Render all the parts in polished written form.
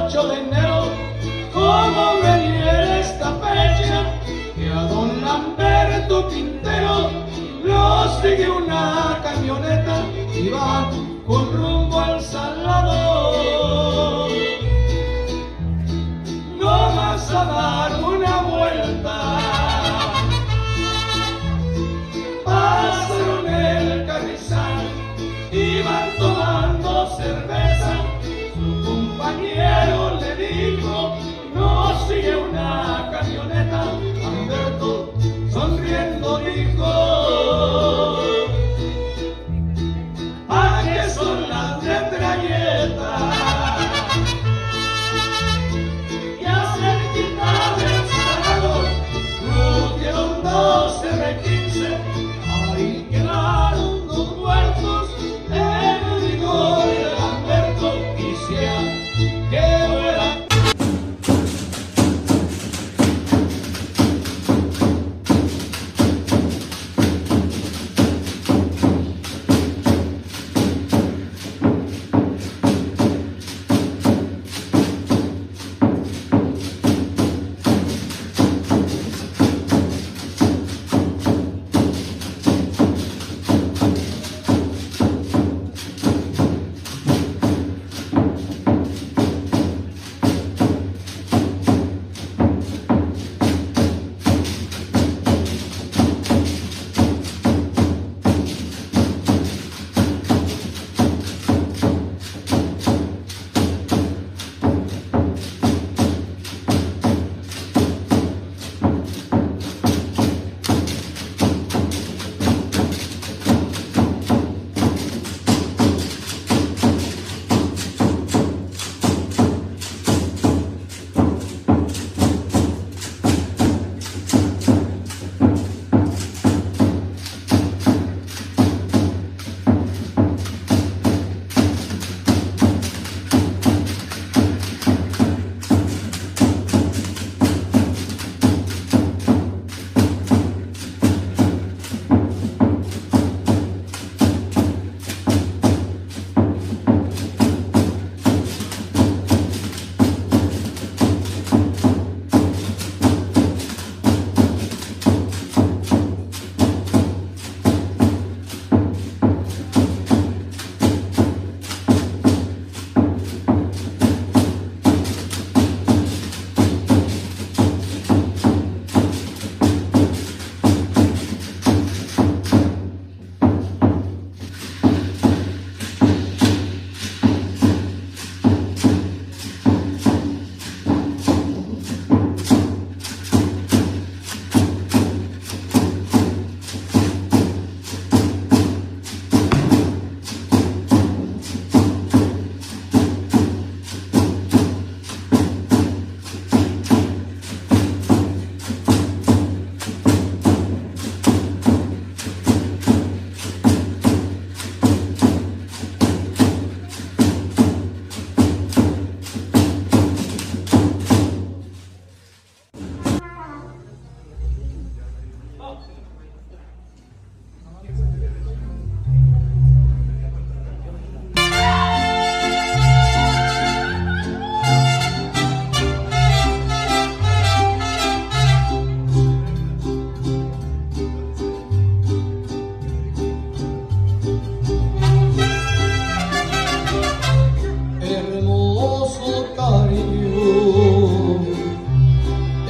8 de enero, como me hiere esta fecha, que a don Lamberto Quintero lo sigue una camioneta y van con rumbo al Salvador. No vas a dar una vuelta, pasaron el Carrizal y van tomando cerveza. Su compañero le dijo, no sigue una camioneta. Lamberto sonriendo dijo, ¿a qué son las metralletas? Y a cerquita del Salvador crujieron 12 R15, ahí quedaron 2 muertos en el rigor de Lamberto. Quisiera que fuera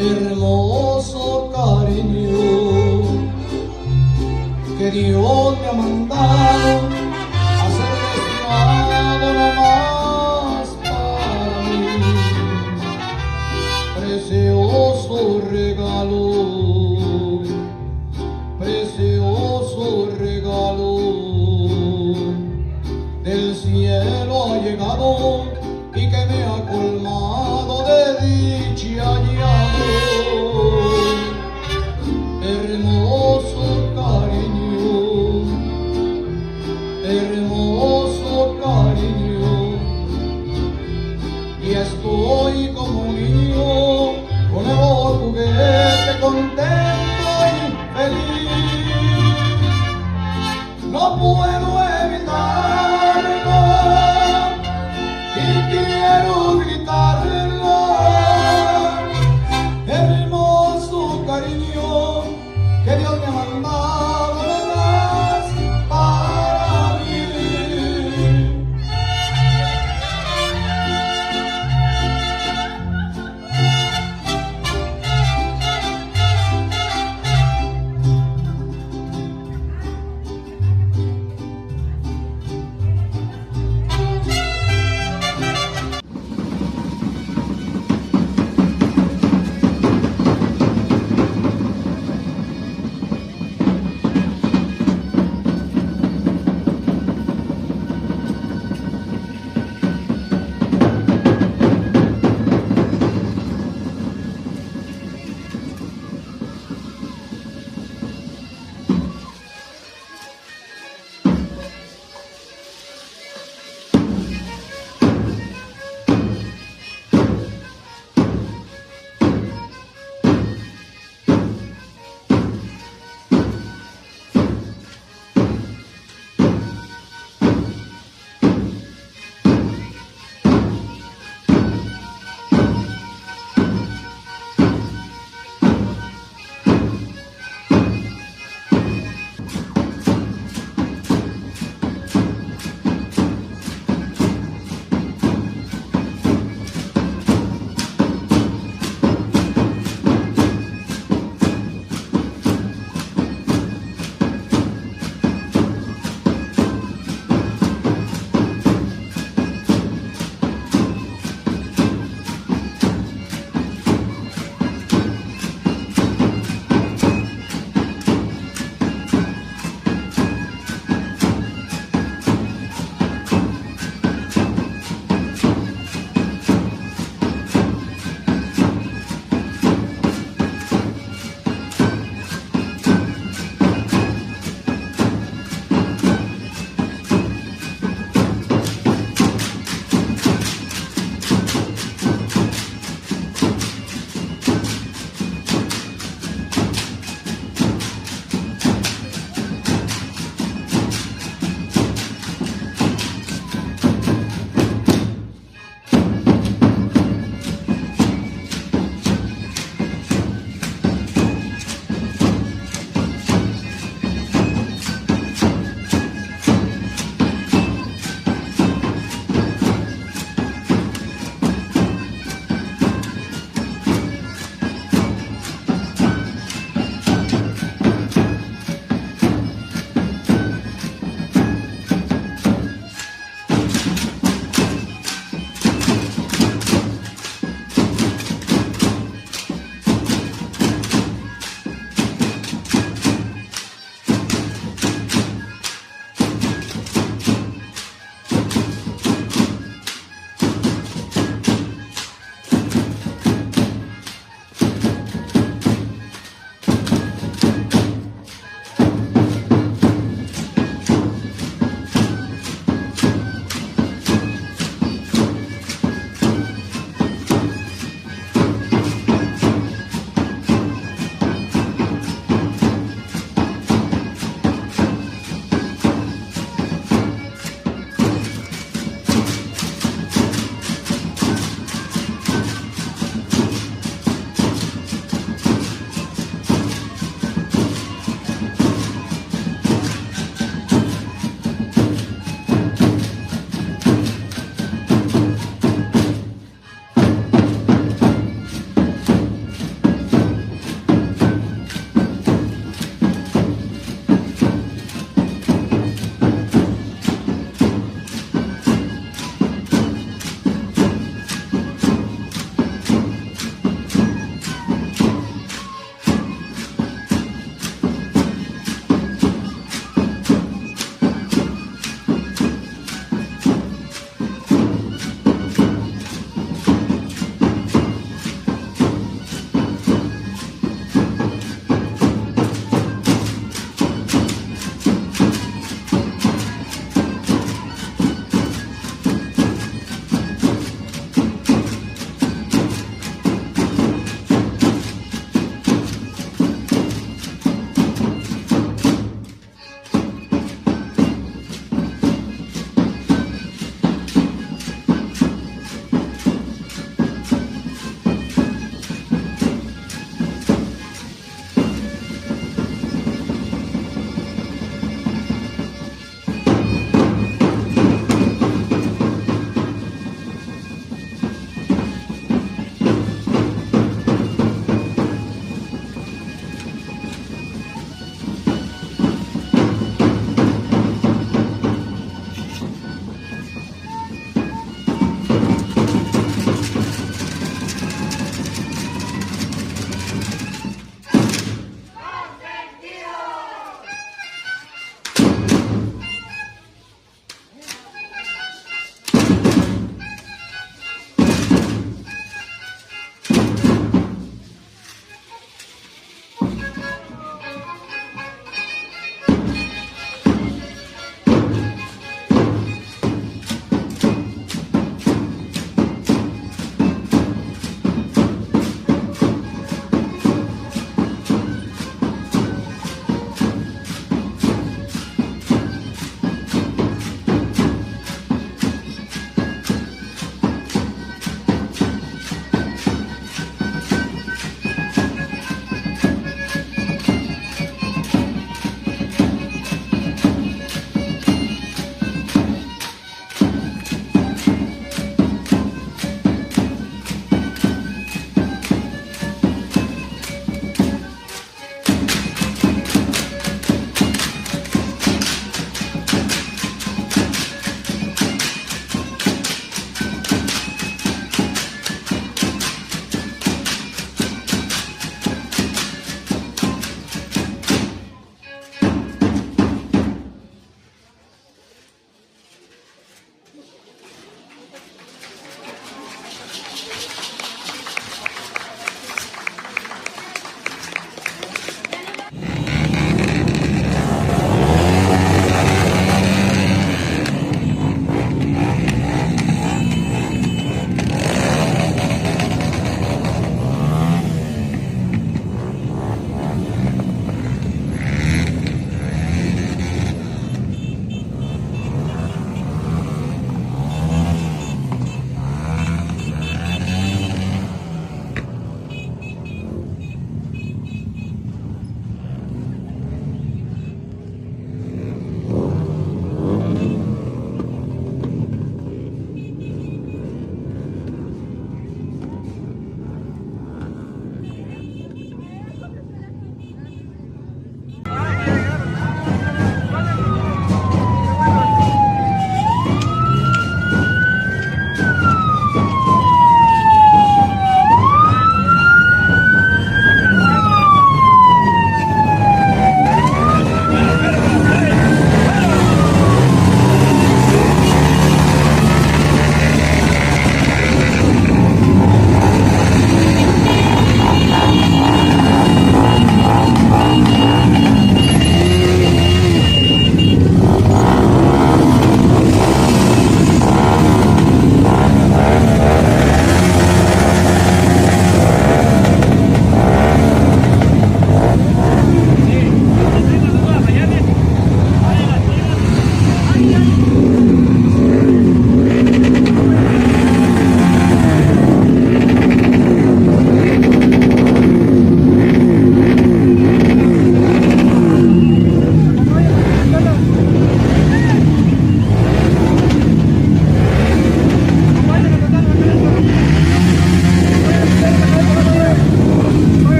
hermoso cariño que Dios me ha mandado a ser destinado nomás para mí. Precioso regalo del cielo ha llegado y que me ha colmado de dicha y amor. Hermoso cariño, y estoy como un niño con el juguete contento y feliz. No puedo evitarlo y quiero gritarle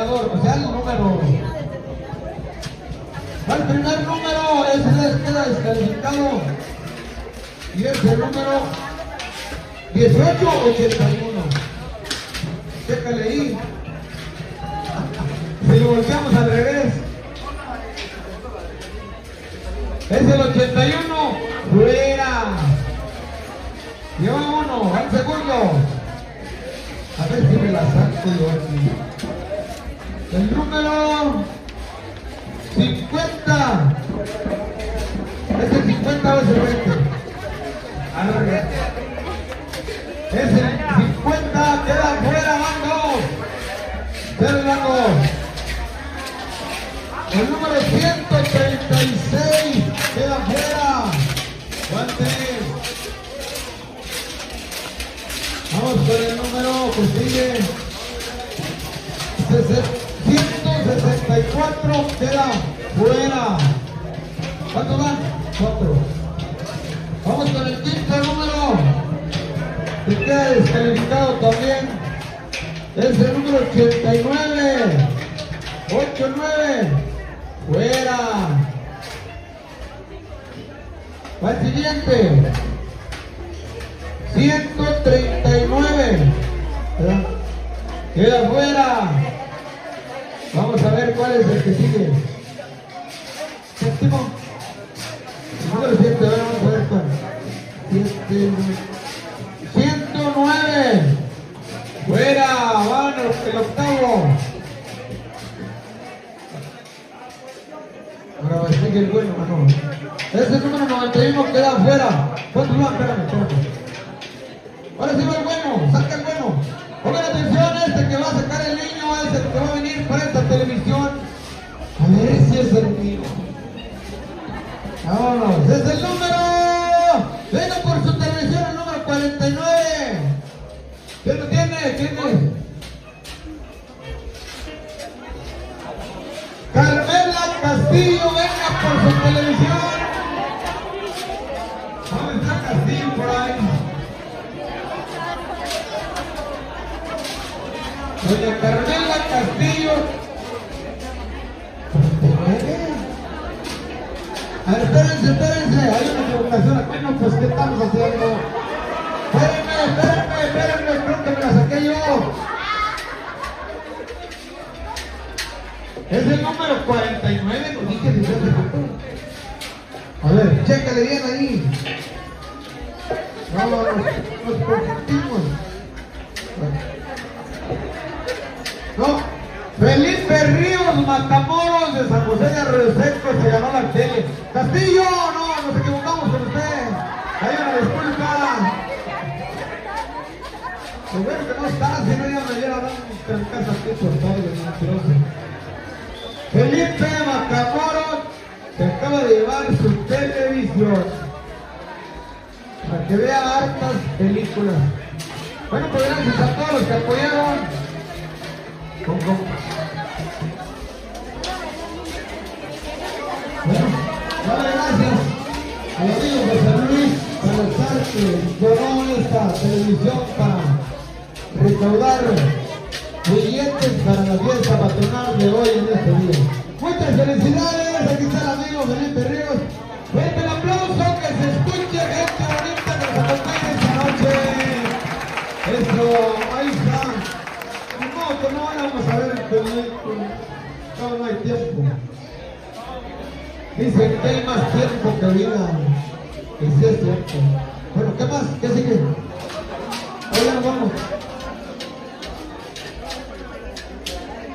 ganador, o sea, el número. El primer número queda descalificado y es el número 1881. Chécale ahí. Si lo volteamos al revés, es el 81. Fuera. Lleva uno, al segundo. A ver si me la saco yo aquí. El número 50. ¿Es el 50 o es el 20? A ver. Es el 50, queda fuera, van dos. El número 136 queda fuera. Guantes. Vamos con el número que sigue. 164 queda fuera. ¿Cuántos van? 4. Vamos con el quinto número, que queda descalificado también. Es el número 89. 89. Fuera. Va el siguiente. 139. ¿Verdad? Queda fuera. Vamos a ver cuál es el que sigue. Séptimo. Número 7, vamos a ver cuál. 109. Fuera. Van el octavo. Ahora sigue el bueno, mano. Ese número 91 queda afuera. ¿Cuántos van? Espérame. Ahora sí va el bueno, saca el bueno. Pongan atención, este que va a sacar el niño es el que va a venir para esta televisión. A ver si es el mío. Vámonos, es el número. Venga por su televisión, el número 49. ¿Quién lo tiene? ¿Quién es? Carmela Castillo, venga por su televisión. ¿Dónde está Castillo por ahí? Doña Carmela Castillo. A ver, espérense, hay una equivocación. Bueno, pues, ¿qué estamos haciendo? Espérenme, creo que me la saqué yo. Es el número 49, lo dije desde hace poco. A ver, chécale bien ahí. No, nos confundimos. No, Felipe Ríos Matamoros de San José de Arroyo Seco se ganó la tele. Castillo, no, nos equivocamos con usted. Hay una disculpa. Lo bueno que no está, si no ya me hubiera dado un casa aquí por todo el mentiroso. Felipe Matamoros se acaba de llevar su televisión para que vea hartas películas. Bueno, pues gracias a todos los que apoyaron. Bueno, dale gracias a los amigos de San Luis Salazar que donó esta televisión para recaudar billetes para la fiesta patronal de hoy en este día. Muchas felicidades, aquí está el amigo Felipe Ríos. Fuerte el aplauso, que se escuche gente bonita que nos acompaña esta noche. Eso, ahí está. No, no vamos a ver el proyecto. No hay tiempo. Dicen que hay más tiempo que vida. Y sí es cierto. Bueno, ¿qué más? ¿Qué sigue?